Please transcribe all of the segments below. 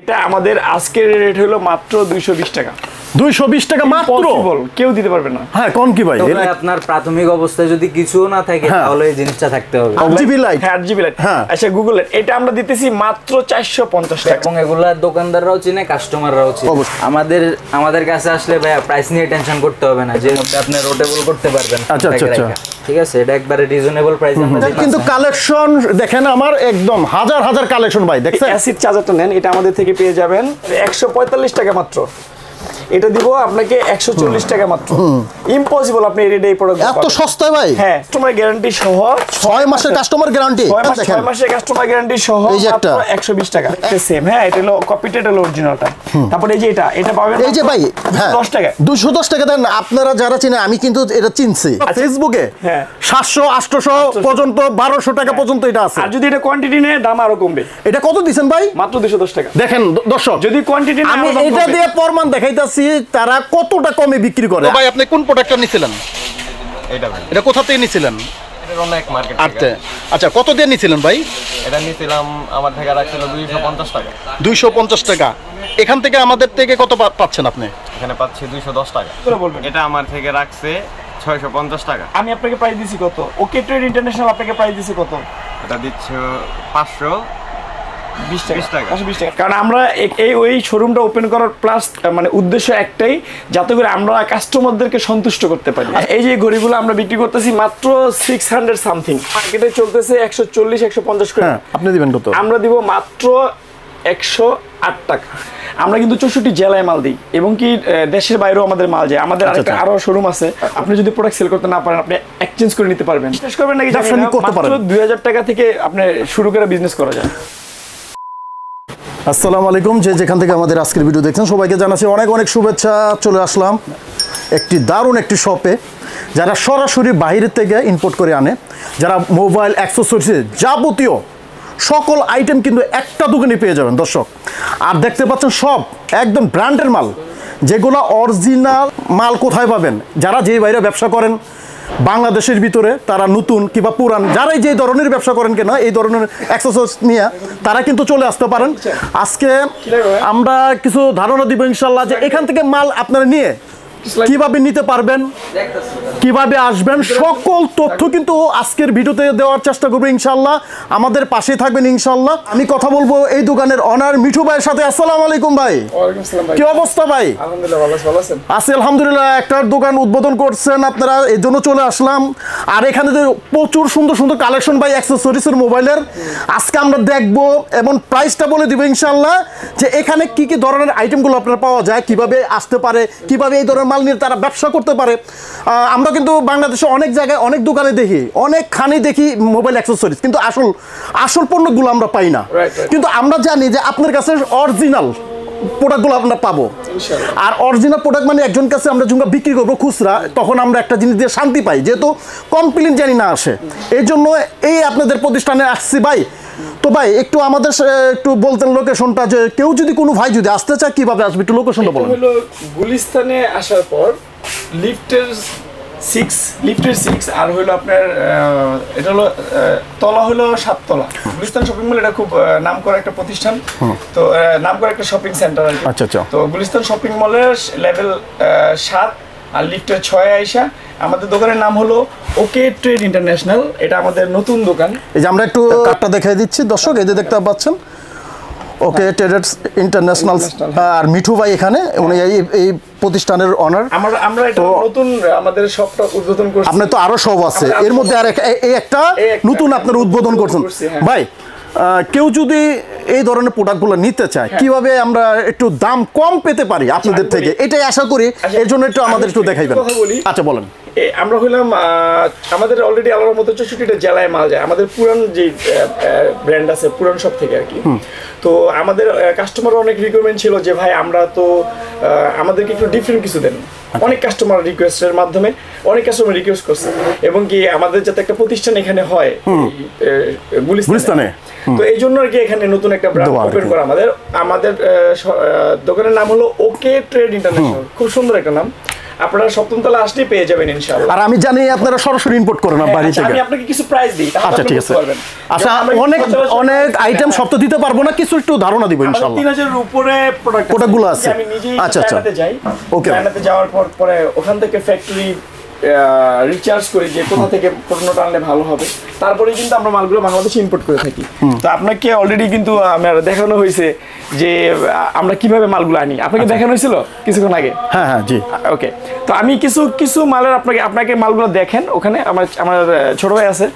এটা আমাদের আজকের রেট হলো মাত্র 220 টাকা। 220 টাকা মাত্র? কেউ দিতে পারবে না। হ্যাঁ, কোন কি ভাই? তাহলে আপনার প্রাথমিক অবস্থায় যদি কিছু না থাকে তাহলে এই জিনিসটা থাকতে হবে। 8GB light. হ্যাঁ, 8GB লাইট। আচ্ছা, গুগল এটা আমরা দিতেছি মাত্র 450 টাকা। এবং এগুলা দোকানদাররাও চিনে, কাস্টমাররাও চিনে। আমাদের কাছে আসলে ভাই প্রাইস নিয়ে টেনশন করতে হবে না, যে আপনি রোটেবল করতে পারবেন। আচ্ছা আচ্ছা আচ্ছা, ঠিক আছে, এটা একবারে রিজনেবল প্রাইস আমরা। কিন্তু কালেকশন দেখেন আমার একদম হাজার হাজার কালেকশন ভাই, দেখছেন? অ্যাসিড চার্জারটা নেন, এটা আমাদের থেকে পেয়ে যাবেন 145 টাকা মাত্র। এটা দিব আপনাকে 140 টাকা মাত্র। ইম্পসিবল আপনি এই প্রোডাক্ট এত সস্তা ভাই? হ্যাঁ, কাস্টমার গ্যারান্টি সহ 6 মাসের কাস্টমার গ্যারান্টি। 6 মাসের কাস্টমার গ্যারান্টি সহ মাত্র 120 টাকা। এটা সেম। হ্যাঁ, এটা হলো কপিটা, এটা হলো অরিজিনালটা। তারপর এই যে এটা পাবেন এই যে ভাই, হ্যাঁ 10 টাকা। 210 টাকা দেন। আপনারা যারা চিনে, আমি কিন্তু এটা চিনছি ফেসবুকে। হ্যাঁ, 700 800 পর্যন্ত, 1200 টাকা পর্যন্ত এটা আছে। আর যদি এটা কোয়ান্টিটি নেয় দাম আরো কমবে। এটা কত দিবেন ভাই? মাত্র 210 টাকা। দেখেন দর্শক, যদি কোয়ান্টিটি নেয় আমি এটা দিয়ে প্রমাণ দেখাইতাছি তারা কতটা কমে বিক্রি করে। ভাই আপনি কোন প্রোডাক্টটা নিছিলেন? এটা ভাই, এটা কোথা থেকে নিছিলেন? এটা অনেক মার্কেট থেকে। আচ্ছা, কত দিয়ে নিছিলেন ভাই? এটা নিছিলাম আমার থেকে রাখছিল 250 টাকা। 250 টাকা। এখান থেকে আমাদের থেকে কত পাচ্ছেন আপনি? এখানে পাচ্ছি 210 টাকা। এটা আমার থেকে রাখছে 650 টাকা। আমি আপনাকে প্রাইস দিছি কত? ওকে ট্রেড ইন্টারন্যাশনাল আপনাকে প্রাইস দিছি কত? এটা দিচ্ছে 520 টাকা। 520 টাকা। কারণ আমরা ওই শোরুমটা ওপেন করার প্লাস মানে উদ্দেশ্য একটাই, যাতে করে আমরা কাস্টমারদেরকে সন্তুষ্ট করতে পারি। এই যে ঘড়িগুলো আমরা বিক্রি করতেছি মাত্র 600 সামথিং, মার্কেটে চলতেছে 140 150 করে। আপনি দিবেন কত? আমরা দিব মাত্র 108 টাকা। আমরা কিন্তু 64 জেলায় মাল দিই, এবং কি দেশের বাইরেও আমাদের মাল যায়। আমাদের আরো শোরুম আছে। আপনি যদি প্রোডাক্ট সেল করতে না পারেন, আপনি এক্সচেঞ্জ করে নিতে পারবেন। বিশ্বাস করবেন নাকি, মাত্র 2000 টাকা থেকে আপনি শুরু করে বিজনেস করা যায়। আসসালামু আলাইকুম, যে যেখান থেকে আমাদের আজকের ভিডিও দেখছেন সবাইকে জানাচ্ছি অনেক অনেক শুভেচ্ছা। চলে আসলাম একটি দারুণ একটি শপে, যারা সরাসরি বাইরে থেকে ইম্পোর্ট করে আনে, যারা মোবাইল অ্যাক্সেসরিজ যাবতীয় সকল আইটেম কিন্তু একটা দোকানে পেয়ে যাবেন দর্শক। আর দেখতে পাচ্ছেন সব একদম ব্র্যান্ডের মাল, যেগুলো অরিজিনাল মাল কোথায় পাবেন? যারা যেই বাইরে ব্যবসা করেন বাংলাদেশের ভিতরে, তারা নতুন কিংবা পুরান, যারাই যে ধরনের ব্যবসা করেন কেন, এই ধরনের অ্যাক্সেসরিজ নিয়ে তারা কিন্তু চলে আসতে পারেন। আজকে আমরা কিছু ধারণা দিব ইনশাল্লাহ, যে এখান থেকে মাল আপনারা নিয়ে কিভাবে নিতে পারবেন, কিভাবে আসবেন, সকল তথ্য কিন্তু আজকের ভিডিওতে দেওয়ার চেষ্টা করবো ইনশাল্লাহ। আমাদের পাশে থাকবেন ইনশাল্লাহ। আমি কথা বলবো এই দোকানের অনার মিঠু ভাইয়ের সাথে। আসসালামু আলাইকুম ভাই। ওয়ালাইকুম আসসালাম ভাই। কি অবস্থা ভাই? আলহামদুলিল্লাহ, ভালো আছেন? আছি আলহামদুলিল্লাহ। একটা দোকান উদ্বোধন করছেন আপনারা, এর জন্য চলে আসলাম। আর এখানে যে প্রচুর সুন্দর সুন্দর কালেকশন ভাই অ্যাক্সেসরিজের মোবাইলের আজকে আমরা দেখবো, এবং প্রাইসটা বলে দিব ইনশাল্লাহ, যে এখানে কি কি ধরনের আইটেমগুলো আপনার পাওয়া যায়, কিভাবে আসতে পারে, কিভাবে এই ধরনের মাল নিয়ে তারা ব্যবসা করতে পারে। আমরা কিন্তু বাংলাদেশে অনেক জায়গায় অনেক দোকানে দেখি, অনেকখানি দেখি মোবাইল অ্যাক্সেসরিজ, কিন্তু আসল পণ্যগুলো আমরা পাই না। কিন্তু আমরা জানি যে আপনার কাছে অরিজিনাল প্রোডাক্টগুলো আমরা পাবো। আর অরিজিনাল প্রোডাক্ট মানে একজন কাছে আমরা যখন বিক্রি করবো খুচরা, তখন আমরা একটা জিনিস দিয়ে শান্তি পাই, যেহেতু কমপ্লেন জানি না আসে। এই জন্য এই আপনাদের প্রতিষ্ঠানে আসছি ভাই। তো ভাই একটু আমাদের একটু বলতেন লোকেশনটা, যে কেউ যদি কোনো ভাই যদি আসতে চায় কিভাবে আসবে, একটু লোকেশনটা বলুন। হলো গুলিস্তানে আসার পর লিফটের 6 আর হলো আপনার এটা হলো তলা হলো 7 তলা। গুলিস্তান শপিং মল এটা খুব নাম করা একটা প্রতিষ্ঠান, তো নাম করা একটা শপিং সেন্টার আর কি। আচ্ছা আচ্ছা। তো গুলিস্তান শপিং মলের লেভেল 7 আর লিফটের 6 আইসা আমাদের দোকানের নাম হলো ওকে ট্রেড ইন্টারন্যাশনাল। এটা আমাদের নতুন দোকান। এই যে আমরা একটু কার্ডটা দেখাই দিচ্ছি দর্শক, এই যে দেখতে পাচ্ছেন ওকে ট্রেডার্স ইন্টারন্যাশনাল। আর মিঠু ভাই এখানে, উনি এই প্রতিষ্ঠানের অনার। আমরা এটা নতুন আমাদের শপটা উদ্বোধন করছি। আপনার তো আরো সব আছে, এর মধ্যে আর এই একটা নতুন আপনার উদ্বোধন করছেন ভাই। কেউ যদি এই ধরনের প্রোডাক্টগুলো নিতে চায়, কিভাবে আমরা একটু দাম কম পেতে পারি আপনাদের থেকে, এটাই আশা করি। এর জন্য একটু আমাদের একটু দেখাইবেন। আচ্ছা বলেন। আমরা হইলাম আমাদের অলরেডি আলাদার মতো 64টা জেলায় মাল যায়। আমাদের পুরান যে ব্র্যান্ড আছে পুরান সব থেকে আর কি। তো আমাদের কাস্টমার অনেক রিকোয়ারমেন্ট ছিল যে ভাই আমরা তো আমাদেরকে একটু ডিফারেন্ট কিছু দেন। অনেক কাস্টমার রিকোয়েস্টের মাধ্যমে অনেক কাস্টমার রিকোয়েস্ট করছে, এবং কি আমাদের যাতে একটা প্রতিষ্ঠান এখানে হয় গুলিস্তানে। তো এই জন্য আর কি এখানে নতুন একটা ব্র্যান্ড ওপেন করা। আমাদের দোকানের নাম হলো ওকে ট্রেড ইন্টারন্যাশনাল। খুব সুন্দর একটা নাম। আপনারা সপ্তম তলা আসলেই পেয়ে যাবেন ইনশাআল্লাহ। আর আমি জানি আপনারা সরাসরি ইম্পোর্ট করেন না বাড়ি থেকে। আমি আপনাকে কিছু প্রাইস দিই, তাহলে আচ্ছা আপনি ঠিক বুঝতে আছে। পারবেন। আচ্ছা অনেক আইটেম সব তো দিতে পারবো না, কিছু একটু ধারণা দিব ইনশাআল্লাহ। 3000 এর উপরে প্রোডাক্টগুলো আছে। আমি নিজেই আচ্ছা, আচ্ছা। চায়নাতে যাই, ওকে। চায়নাতে যাওয়ার পরে ওখান থেকে ফ্যাক্টরি রিচার্জ করি যে কোথা থেকে পণ্যটা আনলে ভালো হবে, তারপরে কিন্তু আমরা মালগুলো বাংলাদেশে ইম্পোর্ট করে থাকি। তো আপনাকে অলরেডি কিন্তু আমার দেখানো হয়েছে যে আমরা কিভাবে মালগুলো আনি, আপনাকে দেখানো হয়েছিল কিছুক্ষণ আগে। হ্যাঁ হ্যাঁ জি। ওকে, তো আমি কিছু মালের আপনাকে মালগুলো দেখেন, ওখানে আমার ছোট ভাই আছে,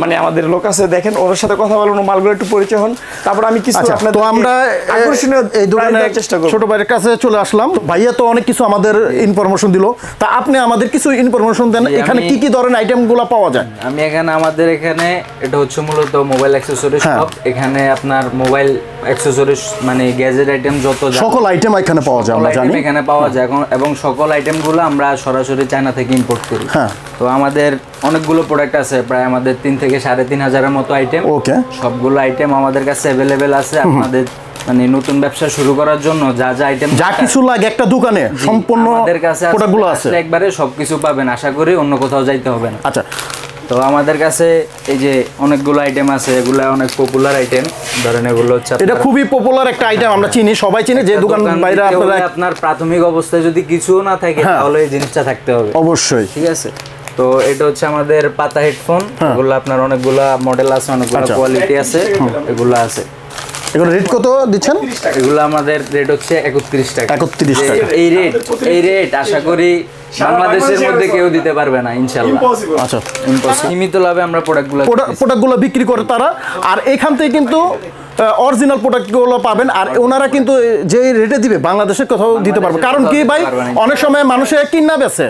মানে আমাদের লোক আছে, দেখেন ওর সাথে কথা বলুন, মালগুলো একটু পরিচয় হন, তারপর আমি কিছু আচ্ছা, আপনাদের তো আমরা আকর্ষণীয় এই দোকানে চেষ্টা করব। ছোট ভাইয়ের কাছে চলে আসলাম। ভাইয়া তো অনেক কিছু আমাদের ইনফরমেশন দিল, তা আপনি আমাদের কিছু ইনফরমেশন দেন, এখানে কি কি ধরনের আইটেমগুলো পাওয়া যায়? আমি আমাদের এখানে এটা হচ্ছে মূলত মোবাইল অ্যাকসেসরিজ হ্যাঁ। শপ। এখানে আপনার মোবাইল অ্যাকসেসরিজ মানে গ্যাজেট আইটেম যত সকল আইটেম এখানে পাওয়া যায়, সকল আমরা জানি। আইটেম এখানে পাওয়া যায় এবং সকল আইটেমগুলো আমরা সরাসরি চায়না থেকে ইম্পোর্ট করি। হ্যাঁ। তো আমাদের অনেকগুলো প্রোডাক্ট আছে, প্রায় আমাদের 3 থেকে 3,500 মতো আইটেম। ওকে। সবগুলো আইটেম আমাদের কাছে অ্যাভেলেবেল আছে। আপনাদের মানে নতুন ব্যবসা শুরু করার জন্য যা আইটেম যা কিছু লাগে একটা দোকানে সম্পূর্ণ আমাদের কাছে প্রোডাক্টগুলো আছে। আসলে একবারে সবকিছু পাবেন, আশা করি অন্য কোথাও যাইতে হবে না। আচ্ছা, তো আমাদের কাছে এই যে অনেকগুলো আইটেম আছে, এগুলো অনেক পপুলার আইটেম। ধরেন এগুলো হচ্ছে এটা খুবই পপুলার একটা আইটেম, আমরা চিনি, সবাই চিনি। যে দোকান বাইরে আপনারা আপনার প্রাথমিক অবস্থায় যদি কিছু না থাকে তাহলে এই জিনিসটা থাকতে হবে অবশ্যই। ঠিক আছে। তো এটা হচ্ছে আমাদের পাতা হেডফোন। এগুলো আপনার অনেকগুলা মডেল আছে, অনেকগুলো আচ্ছা। কোয়ালিটি আছে, এগুলো আছে। এগুলো রেট কত দিচ্ছেন? এগুলো আমাদের রেট হচ্ছে 31 টাকা। 31 টাকা। এই রেট আশা করি বাংলাদেশের মধ্যে কেউ দিতে পারবে না ইনশাআল্লাহ। Impossible। আচ্ছা, সীমিত লাভে আমরা প্রোডাক্টগুলো বিক্রি করে তারা, আর এখান থেকে কিন্তু অরিজিনাল প্রোডাক্টগুলো পাবেন। আর ওনারা কিন্তু যে রেটে দিবে বাংলাদেশে কোথাও দিতে পারবে, কারণ কি ভাই অনেক সময় মানুষে কিনা বেছে,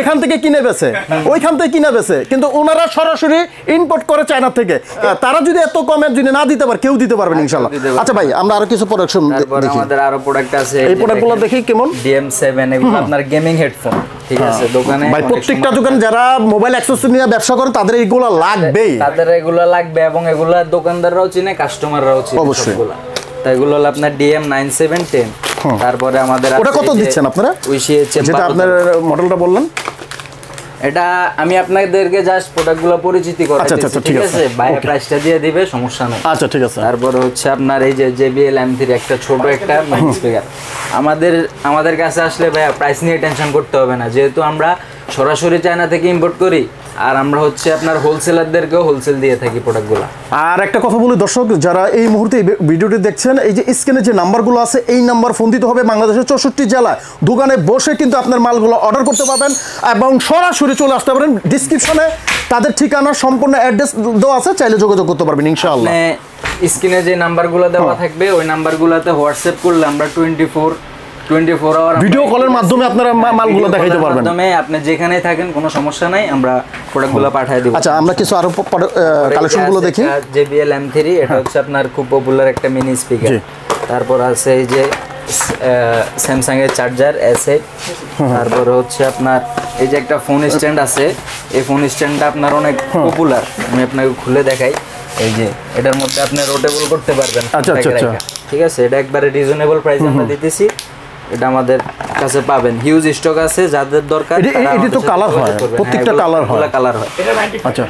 এখান থেকে কিনে বেছে, ওইখান থেকে কিনে বেছে, কিন্তু ওনারা সরাসরি ইম্পোর্ট করে চায়না থেকে। তারা যদি এত কমে যদি না দিতে পারে, কেউ দিতে পারবেন ইনশাআল্লাহ। আচ্ছা ভাই, আমরা আরো কিছু প্রোডাকশন দেখি। আমাদের আরো প্রোডাক্ট আছে, এই প্রোডাক্টগুলো দেখি কেমন। DM7 এগুলো আপনার গেমিং হেডফোন। ঠিক আছে, দোকানে ভাই প্রত্যেকটা দোকান যারা মোবাইল অ্যাক্সেসরি নিয়ে ব্যবসা করে তাদের এইগুলো লাগবেই, তাদের এগুলো লাগবে এবং এগুলা দোকানদাররাও চিনে, কাস্টমাররাও চিনে অবশ্যই। সবগুলা। তো এগুলো হলো আপনার DM9710। তারপরে আমাদের ওটা কত দিচ্ছেন আপনারা? যেটা আপনার মডেলটা বললেন, এটা আমি আপনাদেরকে জাস্ট প্রোডাক্টগুলো পরিচিতি করাই আচ্ছা, দিচ্ছি, আচ্ছা, ঠিক ঠিক আছে? আছে। বাইরে Okay. প্রাইসটা দিয়ে দিবে, সমস্যা নেই। আচ্ছা ঠিক আছে। তারপরে হচ্ছে আপনার এই যে JBL M3 একটা ছোট একটা মাইক স্পিকার। আমাদের কাছে আসলে ভাইয়া প্রাইস নিয়ে টেনশন করতে হবে না, যেহেতু আমরা সরাসরি চায়না থেকে ইম্পোর্ট করি, আর আমরা হচ্ছে আপনার হোলসেলারদেরকেও হোলসেল দিয়ে থাকি প্রোডাক্টগুলো। আর একটা কথা বলি দর্শক, যারা এই মুহূর্তে এই ভিডিওটি দেখছেন, এই যে স্ক্রিনে যে নাম্বারগুলো আছে, এই নাম্বার ফোন দিতে হবে। বাংলাদেশের 64 জেলায় দোকানে বসে কিন্তু আপনার মালগুলো অর্ডার করতে পারবেন এবং সরাসরি চলে আসতে পারেন। ডিসক্রিপশনে তাদের ঠিকানা সম্পূর্ণ অ্যাড্রেস দেওয়া আছে, চাইলে যোগাযোগ করতে পারবেন ইনশাআল্লাহ। স্ক্রিনে যে নাম্বারগুলো দেওয়া থাকবে ওই নাম্বারগুলোতে হোয়াটসঅ্যাপ করলে আমরা 24 আওয়ার ভিডিও কলের মাধ্যমে আপনারা মালগুলো দেখাইতে পারবেন। মাধ্যমে আপনি যেখানেই থাকেন কোনো সমস্যা নাই, আমরা প্রোডাক্টগুলো পাঠিয়ে দেব। আচ্ছা, আমরা কিছু আরো কালেকশনগুলো দেখি। JBL M3 এটা হচ্ছে আপনার খুব পপুলার একটা মিনি স্পিকার। তারপর আছে এই যে স্যামসাং এর চার্জার S8। তারপর হচ্ছে আপনার এই যে একটা ফোন স্ট্যান্ড আছে, এই ফোন স্ট্যান্ডটা আপনার অনেক পপুলার, আমি আপনাকে খুলে দেখাই। এই যে এটার মধ্যে আপনি রোটেবল করতে পারবেন। আচ্ছা, আচ্ছা। ঠিক আছে, এটা একবারে রিজনেবল প্রাইসে আমরা দিতেছি। এটা আমাদের কাছে পাবেন, হিউজ স্টক আছে, যাদের দরকার। এটি তো কালার হয়, প্রত্যেকটা কালার হয়। আচ্ছা,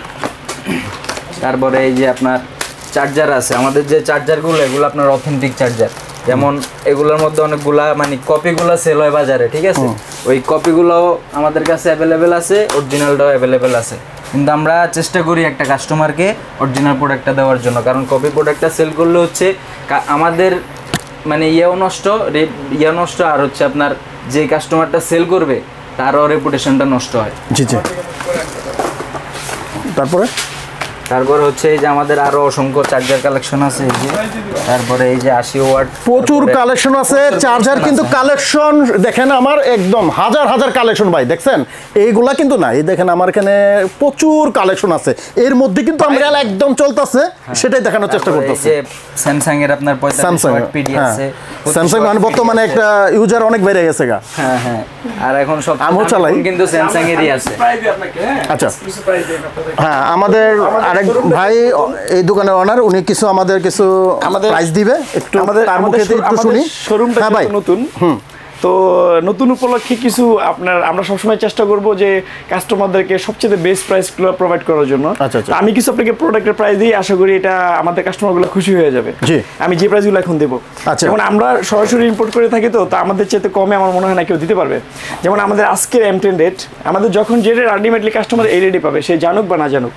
তারপরে এই যে আপনার চার্জার আছে, আমাদের যে চার্জারগুলো এগুলো আপনার অথেন্টিক চার্জার। যেমন এগুলোর মধ্যে অনেকগুলা মানে কপিগুলো সেল হয় বাজারে, ঠিক আছে? ওই কপিগুলো আমাদের কাছে অ্যাভেলেবেল আছে, অরিজিনালটাও অ্যাভেলেবেল আছে। কিন্তু আমরা চেষ্টা করি একটা কাস্টমারকে অরিজিনাল প্রোডাক্টটা দেওয়ার জন্য, কারণ কপি প্রোডাক্টটা সেল করলে হচ্ছে আমাদের মানে ইয়েও নষ্ট, আর হচ্ছে আপনার যে কাস্টমারটা সেল করবে তারও রেপুটেশনটা নষ্ট হয়। জি জি। তারপরে হচ্ছে এই যে আমাদের আরো অসংখ্য চার্জার কালেকশন আছে, এই যে তারপরে এই যে 80 ওয়াট প্রচুর কালেকশন আছে চার্জার, কিন্তু কালেকশন দেখেন আমার একদম হাজার কালেকশন ভাই, দেখছেন এইগুলা কিন্তু না, এই দেখেন আমার এখানে প্রচুর কালেকশন আছে, এর মধ্যে কিন্তু আমরা একদম চলতেছে সেটাই দেখানোর চেষ্টা করতেছি। এই যে স্যামসাং এর আপনার 45 ওয়াট PD আছে। স্যামসাং মানে বর্তমানে একটা ইউজার অনেক বেড়ে গেছে গা। হ্যাঁ, আর এখন সব আমিও চালাই, কিন্তু স্যামসাং এরই আছে। আচ্ছা, হ্যাঁ, আমাদের আরেক ভাই এই দোকানের ওনার, উনি কিছু আমাদের প্রাইস দিবে, একটু তার মুখে একটু শুনি। শোরুমটা হ্যাঁ ভাই, নতুন, তো নতুন উপলক্ষে কিছু আমরা সবসময় চেষ্টা করব যে কাস্টমারদেরকে সবচেয়ে বেস্ট প্রাইসগুলো প্রোভাইড করার জন্য। আচ্ছা, আচ্ছা। তো আমি কিছু আপনাকে প্রোডাক্টের প্রাইস দিই, আশা করি এটা আমাদের কাস্টমারগুলো খুশি হয়ে যাবে। জি। আমি যে প্রাইসগুলো এখন দেবো, আচ্ছা। যেমন আমরা সরাসরি ইম্পোর্ট করে থাকি, তো আমাদের চেয়ে কমে আমার মনে হয় না কেউ দিতে পারবে। যেমন আমাদের আজকের M10 রেট, আমাদের যখন যে রেট আলটিমেটলি কাস্টমার এই রেটই পাবে, সে জানুক বা না জানুক,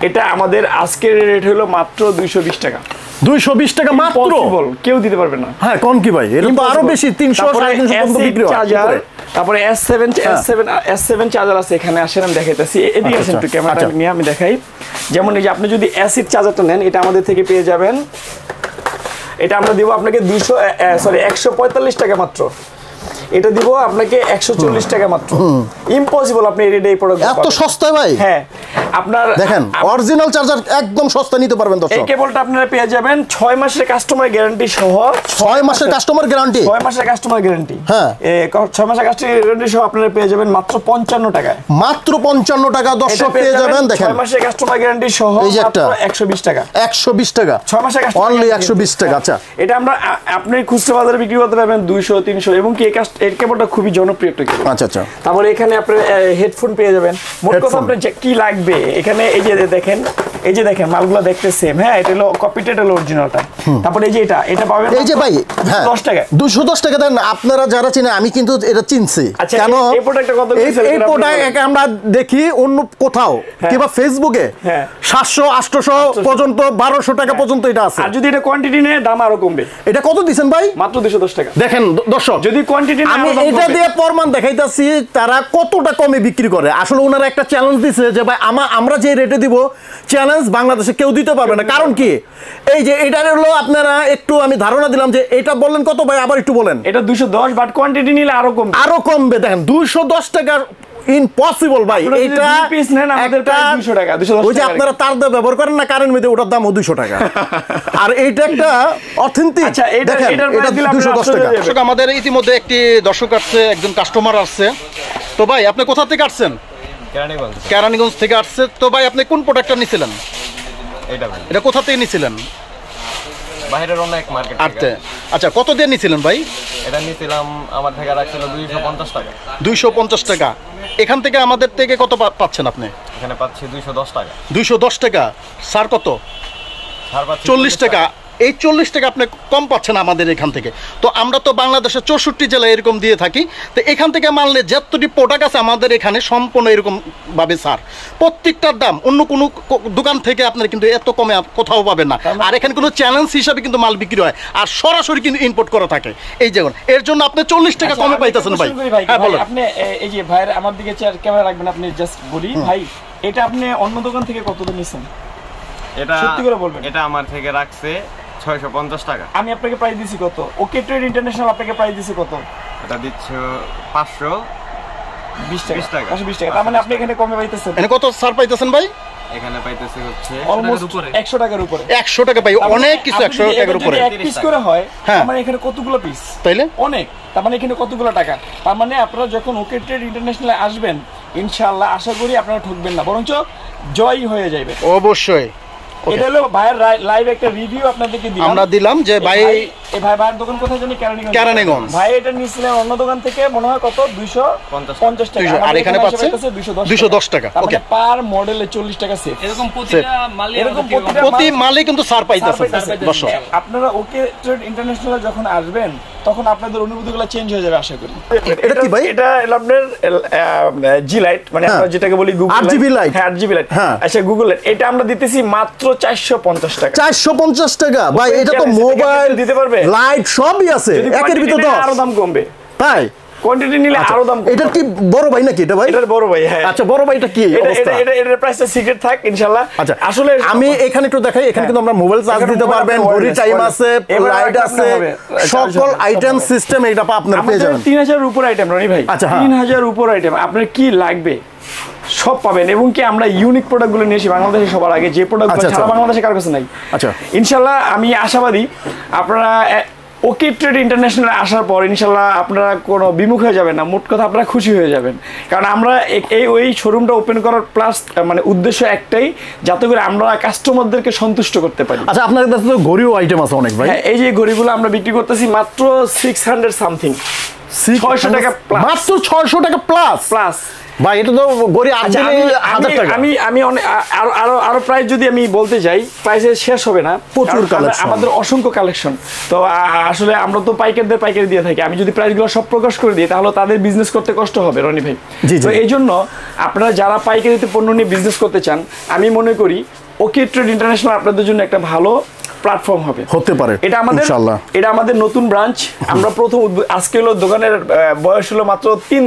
এটা আমাদের আজকের রেট হলো মাত্র 220 টাকা। 220 টাকা মাত্র? Impossible, কেউ দিতে পারবে না। হ্যাঁ, কোন কি ভাই, এটা তো আরো বেশি, 300 350 পর্যন্ত বিক্রি হয়। চার্জার, তারপরে S7 চার্জার আছে, এখানে আসেন আমি দেখাইতেছি, এদিকে আসেন একটু, ক্যামেরাটা নিয়ে আমি দেখাই। যেমন এই যে আপনি যদি অ্যাসিড চার্জারটা নেন, এটা আমাদের থেকে পেয়ে যাবেন, এটা আমরা দিব আপনাকে 145 টাকা মাত্র। এটা দিব আপনাকে 140 টাকা মাত্র। ইম্পসিবল আপনি এই প্রোডাক্ট এত সস্তা ভাই? হ্যাঁ, আপনার দেখেন অরিজিনাল চার্জার একদম সস্তা নিতে পারবেন দর্শক। এই কেবলটা আপনারা পেয়ে যাবেন 6 মাসের কাস্টমার গ্যারান্টি সহ। 6 মাসের কাস্টমার গ্যারান্টি? 6 মাসের কাস্টমার গ্যারান্টি, হ্যাঁ। 6 মাসের কাস্টমার গ্যারান্টি সহ আপনারা পেয়ে যাবেন মাত্র 55 টাকায়। মাত্র 55 টাকা দর্শক পেয়ে যাবেন। দেখেন 6 মাসের কাস্টমার গ্যারান্টি সহ এই যে একটা মাত্র 120 টাকা। 120 টাকা 6 মাসের কাস্টমার অনলি 120 টাকা। আচ্ছা, এটা আমরা আপনি খুচরা বাজারে বিক্রি করতে পারবেন 200 300, এবং কি এই কেবলটা খুবই জনপ্রিয় একটা কেবল। আচ্ছা আচ্ছা। তারপরে এখানে আপনি হেডফোন পেয়ে যাবেন। মোট কথা আপনার কি লাগবে এখানে, এই যে দেখেন, এই যে দেখেন মালগুলো দেখতে সেম। হ্যাঁ, এটা হলো কপিটা, এটা হলো অরিজিনালটা। তারপরে এই যে এটা পাবেন এই যে ভাই, হ্যাঁ 10 টাকা। 210 টাকা দেন। আপনারা যারা চিনে, আমি কিন্তু এটা চিনছি। আচ্ছা, কেন এই প্রোডাক্টটা কত এই প্রোডাক্ট আমরা দেখি অন্য কোথাও কিংবা ফেসবুকে 700 800 পর্যন্ত, 1200 টাকা পর্যন্ত এটা আছে। আর যদি এটা কোয়ান্টিটি নেয় দাম আরো কমবে। এটা কত দিবেন ভাই? মাত্র 210 টাকা। দেখেন দর্শক, যদি কোয়ান্টিটি নেয় আমি এটা দিয়ে প্রমাণ দেখাইতাছি তারা কতটা কমে বিক্রি করে। আসলে ওনারা একটা চ্যালেঞ্জ দিছে যে ভাই আমরা যে রেটে দিব, চ্যালেঞ্জ বাংলাদেশে কেউ দিতে পারবে না। কারণ কি, এই যে এটা হলো আপনারা একটু আমি ধারণা দিলাম যে এটা বললেন কত ভাই, আবার একটু বলেন। এটা 210, বাট কোয়ান্টিটি নিলে আরো কমবে। আরো কমবে। দেখেন 210 টাকার ইম্পসিবল ভাই। এটা পিস নেন আমাদের প্রায় 200 টাকা, 210 টাকা। ওই যে আপনারা তার দিয়ে ব্যবহার করেন না কারেন্ট মেদে, ওটার দামও 200 টাকা। আর এইটা একটা অথেন্টিক। আচ্ছা, দেখেন এটা 210 টাকা। দর্শক, আমাদের ইতিমধ্যে একটি দর্শক আসছে, একজন কাস্টমার আসছে। তো ভাই আপনি কোথা থেকে আসছেন? কেরানীগঞ্জ থেকে আসছে। তো ভাই আপনি কোন প্রোডাক্টটা নিছিলেন? এটা কোথা থেকে নিছিলেন? বাইরের অনেক মার্কেট আচ্ছা আচ্ছা, কত দিয়ে নিছিলেন ভাই? এটা নিছিলাম, আমার থেকে রাখছিল 250 টাকা। 250 টাকা। এখান থেকে আমাদের থেকে কত পাচ্ছেন আপনি? এখানে পাচ্ছি 210 টাকা। 210 টাকা। স্যার কত? ছাড় পাচ্ছি 40 টাকা। এই 40 টাকা আপনি কম পাচ্ছেন আমাদের এখান থেকে। তো আমরা তো বাংলাদেশের 64 জেলায় এরকম দিয়ে থাকি। তো এখান থেকে মানলে যতটি প্রোডাক্ট আছে আমাদের এখানে সম্পূর্ণ এরকম ভাবে স্যার, প্রত্যেকটার দাম অন্য কোনো দোকান থেকে আপনার কিন্তু এত কমে কোথাও পাবেন না। আর এখানে কোনো চ্যালেঞ্জ হিসাবে কিন্তু মাল বিক্রি হয়, আর সরাসরি কিন্তু ইম্পোর্ট করা থাকে। এই যেমন এর জন্য আপনি 40 টাকা কমে পাইতেছেন ভাই। হ্যাঁ বলুন। আপনি এই যে ভাইয়ের আমার দিকে ক্যামেরা রাখবেন, আপনি জাস্ট বলি ভাই, এটা আপনি অন্য দোকান থেকে কত দিয়ে নিছেন? এটা সত্যি করে বলবেন। এটা আমার থেকে রাখছে 650 টাকা। আমি আপনাকে প্রাইস দিছি কত? ওকে ট্রেড ইন্টারন্যাশনাল আপনাকে প্রাইস দিছি কত? এটা দিচ্ছ 520 টাকা। 520 টাকা। তার মানে আপনি এখানে কমে পাইতেছেন। এখানে কত স্যার পাইতেছেন ভাই? এখানে পাইতেছে হচ্ছে অলমোস্ট 100 টাকার উপরে। 100 টাকা পাই, অনেক কিছু। 100 টাকার উপরে এক পিস করে হয়, হ্যাঁ। তার মানে এখানে কতগুলো পিস? তাইলে অনেক। তার মানে এখানে কতগুলো টাকা? তার মানে আপনারা যখন ওকে ট্রেড ইন্টারন্যাশনালে আসবেন, ইনশাআল্লাহ আশা করি আপনারা ঠকবেন না, বরঞ্চ জয় হয়ে যাবে। অবশ্যই। এটা হলো ভাইয়ের লাইভ একটা রিভিউ আপনাদেরকে দিলাম। আমরা দিলাম যে ভাই এই ভাইয়ের দোকান কোথায় জানি? কেরানীগঞ্জ। ভাই এটা নিছিলেন অন্য দোকান থেকে মনে হয় কত 250 টাকা, আর এখানে পাচ্ছে 210 টাকা। ওকে, পার মডেলে 40 টাকা সেভ। এরকম প্রতিটা মালে প্রতি মালে কিন্তু সার পাইতেছে দর্শক। আপনারা ওকে ট্রেড ইন্টারন্যাশনাল যখন আসবেন তখন আপনাদের অনুভূতিগুলো চেঞ্জ হয়ে যাবে আশা করি। এটা কি ভাই? এটা আপনার জি লাইট, মানে আমরা যেটাকে বলি গুগল RGB লাইট। হ্যাঁ, RGB লাইট। আচ্ছা, গুগল লাইট এটা আমরা দিতেছি মাত্র 450 টাকা। 450 টাকা ভাই, এটা তো মোবাইল দিতে পারবে, লাইট সবই আছে একের ভিতর। আরো দাম কমবে তাই কোয়ান্টিটি নিলে আরো দাম কমবে। এটা কি বড় ভাই নাকি এটা ভাই? এটা বড় ভাই। হ্যাঁ। আচ্ছা, বড় ভাই এটা কি অবস্থা? এটার প্রাইসটা সিক্রেট থাক ইনশাআল্লাহ। আচ্ছা, আসলে আমি এখানে একটু দেখাই। এখানে কিন্তু আমরা মোবাইল চার্জ দিতে পারবেন, ঘড়ি টাইম আছে, লাইট আছে, সকল আইটেম সিস্টেম এটা আপনারা পেয়ে যাবেন। 3000 এর উপর আইটেম রনি ভাই। আচ্ছা, 3000 এর উপর আইটেম আপনার কি লাগবে সব পাবেন, এবং কি আমরা ইউনিক প্রোডাক্টগুলো নিয়েছি বাংলাদেশে সবার আগে, যে প্রোডাক্টগুলো সারা বাংলাদেশে কারো কাছে নাই। আচ্ছা, ইনশাআল্লাহ আমি আশাবাদী আপনারা ওকে ট্রেড ইন্টারন্যাশনাল আসার পর ইনশাআল্লাহ আপনারা কোনো বিমুখ হয়ে যাবেন না, মোট কথা আপনারা খুশি হয়ে যাবেন। কারণ আমরা ওই শোরুমটা ওপেন করার প্লাস মানে উদ্দেশ্য একটাই, যাতে করে আমরা কাস্টমারদেরকে সন্তুষ্ট করতে পারি। আচ্ছা, আপনাদের কাছে তো ঘড়িও আইটেম আছে অনেক ভাই। হ্যাঁ, এই যে ঘড়িগুলো আমরা বিক্রি করতেছি মাত্র 600 সামথিং। 600 টাকা প্লাস, মাত্র 600 টাকা প্লাস প্লাস ভাই, এটা তো গড়ি আচ্ছা, আমি আরো প্রাইস যদি আমি বলতে যাই, প্রাইসে শেষ হবে না, প্রচুর কালেকশন, আমাদের অসংখ্য কালেকশন। তো আসলে আমরা তো পাইকারদের পাইকারি দিয়ে থাকি, আমি যদি প্রাইসগুলো সব প্রকাশ করে দিই তাহলে তাদের বিজনেস করতে কষ্ট হবে রনি ভাই। তো এই জন্য আপনারা যারা পাইকারিতে পণ্য নিয়ে বিজনেস করতে চান, আমি মনে করি ওকে ট্রেড ইন্টারন্যাশনাল আপনাদের জন্য একটা ভালো প্ল্যাটফর্ম হবে, হতে পারে। এটা আমাদের নতুন ব্রাঞ্চ। আমরা প্রথম আজকে হলো দোকানের বয়স হলো মাত্র 3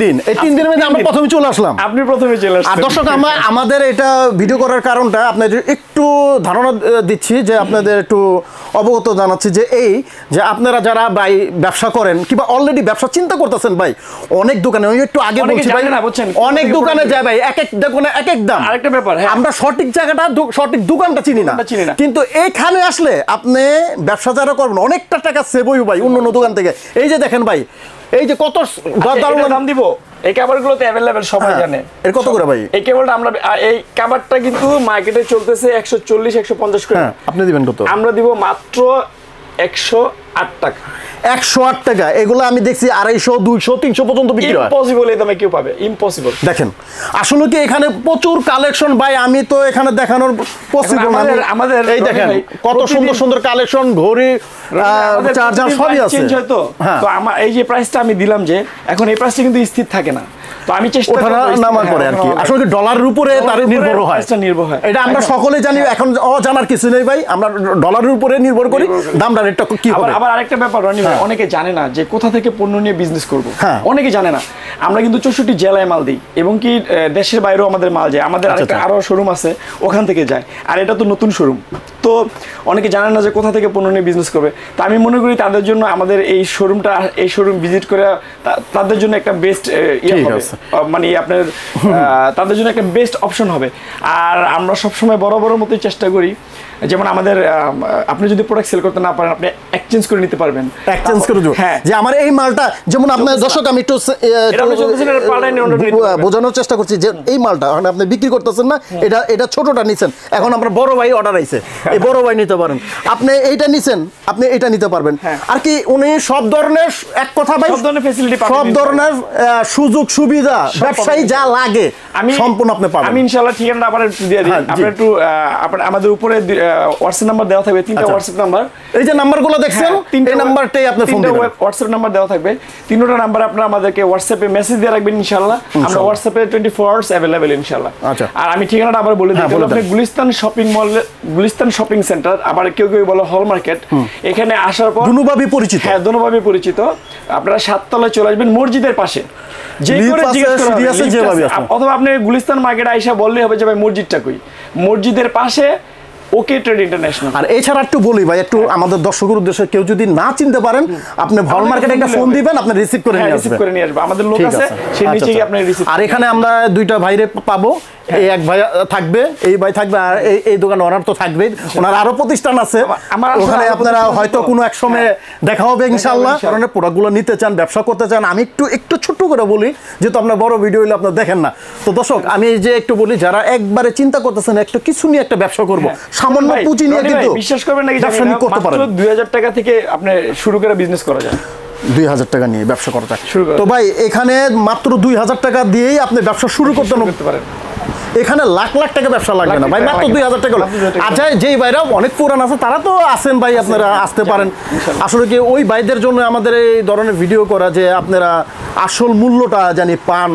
দিন। এই 3 দিনের মধ্যে আমরা প্রথমে চলে আসলাম। আপনি প্রথমে চলে আসছেন। আর দর্শক, আমাদের এটা ভিডিও করার কারণটা আপনাদের একটু ধারণা দিচ্ছি, যে আপনাদের একটু অবগত জানাচ্ছি যে আপনারা যারা ভাই ব্যবসা করেন কিংবা অলরেডি ব্যবসা চিন্তা করতেছেন ভাই, অনেক দোকানে আমি একটু আগে বলছি ভাই, অনেক দোকানে যায় ভাই, এক এক দোকানে এক এক দাম। আরেকটা ব্যাপার, আমরা সঠিক জায়গাটা সঠিক দোকানটা চিনি না, কিন্তু এইখানে আসলে আপনি ব্যবসা যারা করবেন অনেকটা টাকা সেভ হইব ভাই অন্য দোকান থেকে। এই যে দেখেন ভাই, এই যে কত দাম দিব, এই কাভারগুলো তো अवेलेबल সবাই জানে। এর কত করে ভাই? এই কেবলটা আমরা, এই কাভারটা কিন্তু মার্কেটে চলতেছে 140 150 করে। আপনি দিবেন কত? আমরা দিব মাত্র 108 টাকা। 108 টাকা। এগুলো আমি দেখছি 250 200 300 পর্যন্ত বিক্রি হয়। ইম্পসিবল, এই দামে কেউ পাবে, ইম্পসিবল। দেখেন আসলে কি এখানে প্রচুর কালেকশন ভাই, আমি তো এখানে দেখানোর পসিবল না। আমাদের এই দেখেন কত সুন্দর সুন্দর কালেকশন, ঘড়ি, চার্জার সবই আছে। চেঞ্জ হয় তো আমার এই যে প্রাইসটা আমি দিলাম, যে এখন এই প্রাইসটা কিন্তু স্থির থাকে না, তো আমি চেষ্টা করি নামার পরে আর কি, আসলে কি ডলারের উপরে তার নির্ভর হয়, এটা আমরা সকলে জানি। এখন জানার কিছু নেই ভাই, আমরা ডলারের উপরে নির্ভর করি, দামটা রেটটা কি হবে। আবার আরেকটা ব্যাপার রনি ভাই, অনেকে জানে না যে কোথা থেকে পণ্য নিয়ে বিজনেস করব, অনেকে জানে না। আমরা কিন্তু 64 জেলায় মাল দিই, এবং কি দেশের বাইরেও আমাদের মাল যায়, আমাদের আরেকটা আরো শোরুম আছে ওখান থেকে যায়, আর এটা তো নতুন শোরুম। তো অনেকে জানে না যে কোথা থেকে পণ্য নিয়ে বিজনেস করবে। তো আমি মনে করি তাদের জন্য আমাদের এই শোরুম ভিজিট করে তাদের জন্য একটা বেস্ট মানে আপনার তাদের জন্য একটা বেস্ট অপশন হবে। আর আমরা সবসময় বড় মতোই চেষ্টা করি, যেমন আমাদের আপনি যদি প্রোডাক্ট সেল করতে না পারেন, আপনি এক্সচেঞ্জ করে নিতে পারবেন। এক্সচেঞ্জ করে হ্যাঁ, যে আমার এই মালটা, যেমন আপনার দর্শক আমি একটু বোঝানোর চেষ্টা করছি, যে এই মালটা আপনি বিক্রি করতেছেন না, এটা ছোটটা নিছেন, এখন আপনার বড় ভাই অর্ডার আইছে, এই বড় ভাই নিতে পারেন, আপনি এইটা নিছেন, আপনি এটা নিতে পারবেন। আর কি উনি সব ধরনের, এক কথা ভাই, সব ধরনের ফ্যাসিলিটি পাবেন, সব ধরনের সুযোগ সুবিধা, ব্যবসায়ী যা লাগে আমি সম্পূর্ণ আপনি পাবেন। আমি ইনশাআল্লাহ ঠিকানাটা আপনাদের দিয়ে দিই, আপনি একটু আমাদের উপরে হোয়াটসঅ্যাপ নাম্বার দেওয়া থাকবে, 3টা হোয়াটসঅ্যাপ নাম্বার, এই যে নাম্বারগুলো দেখছেন, এই নাম্বারটাই আপনি ফোন দিবেন, হোয়াটসঅ্যাপ নাম্বার দেওয়া থাকবে, 3টা নাম্বার আপনারা আমাদেরকে হোয়াটসঅ্যাপে মেসেজ দিয়ে রাখবেন ইনশাআল্লাহ, আমরা হোয়াটসঅ্যাপে 24 আওয়ার্স अवेलेबल ইনশাআল্লাহ। আর আমি ঠিকানাটা আবার বলে দিই, আপনি Gulistan shopping mall, Gulistan shopping centre, আবার কেউ বলে হল মার্কেট, এখানে আসার পর দুনুভাবে পরিচিত, হ্যাঁ দুনুভাবে পরিচিত, আপনারা 7 তলায় চলে আসবেন মসজিদের পাশে, যে করে জিজ্ঞেস করবেন, অথবা আপনি গুলিস্তান মার্কেট আইসা বললেই হবে যে ভাই মসজিদটা কই, মসজিদের পাশে ওকে ট্রেড ইন্টারন্যাশনাল। আর এছাড়া একটু বলি ভাই, একটু আমাদের দর্শকের উদ্দেশ্যে, কেউ যদি না চিনতে পারেন, আপনি হল মার্কেটে একটা ফোন দিবেন, আপনি রিসিভ করে নিয়ে আসবেন, আমাদের লোক আছে, সেই নিচে গিয়ে আপনি রিসিভ। আর এখানে আমরা 2টা ভাইরে পাবো, এই এক ভাই থাকবে, এই ভাই থাকবে, আর এই দোকানে ওনার তো থাকবেই, ওনার আরো প্রতিষ্ঠান আছে, ওখানে আপনারা হয়তো কোনো এক সময় দেখা হবে ইনশাআল্লাহ। কারণ প্রোডাক্টগুলো নিতে চান, ব্যবসা করতে চান, আমি একটু ছোট্ট করে বলি, যেহেতু আপনার বড় ভিডিও হলে আপনারা দেখেন না। তো দর্শক, আমি যে একটু বলি, যারা একবারে চিন্তা করতেছেন একটা কিছু নিয়ে একটা ব্যবসা করবো, সামান্য পুঁজি নিয়ে কিন্তু বিশ্বাস করবেন নাকি ব্যবসা করতে পারেন, 2000 টাকা থেকে আপনি শুরু করে বিজনেস করা যায়, 2000 টাকা নিয়ে ব্যবসা করা যায়। তো ভাই এখানে মাত্র 2000 টাকা দিয়েই আপনি ব্যবসা শুরু করতে পারেন, এখানে লাখ টাকা ব্যবসা লাগবে না ভাই, মাত্র 2000 টাকা। আচ্ছা, যেই ভাইরা অনেক পুরান আছে তারা তো আছেন ভাই, আপনারা আসতে পারেন। আসলে কি ওই ভাইদের জন্য আমাদের এই ধরনের ভিডিও করা, যে আপনারা আসল মূল্যটা জানি পান,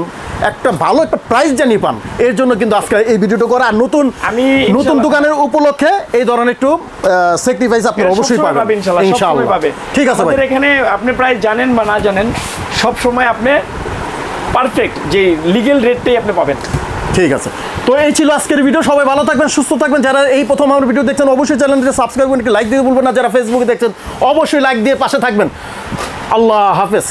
একটা ভালো একটা প্রাইস জানি পান, এর জন্য কিন্তু আজকে এই ভিডিওটা করা। আর নতুন দোকানের উপলক্ষে এই ধরনের একটু স্যাক্রিফাইস আপনি অবশ্যই পাবেন ইনশাআল্লাহ। ঠিক আছে ভাই, এখানে আপনি প্রাইস জানেন বা না জানেন, সব সময় আপনি পারফেক্ট যে লিগ্যাল রেটটাই আপনি পাবেন। ঠিক আছে, তো এই ছিল আজকের ভিডিও। সবাই ভালো থাকবেন, সুস্থ থাকবেন। যারা এই প্রথম আমার ভিডিও দেখছেন, অবশ্যই চ্যানেলটিকে সাবস্ক্রাইব করবেন, লাইক দিতে ভুলবেন না। যারা ফেসবুকে দেখছেন, অবশ্যই লাইক দিয়ে পাশে থাকবেন। আল্লাহ হাফেজ।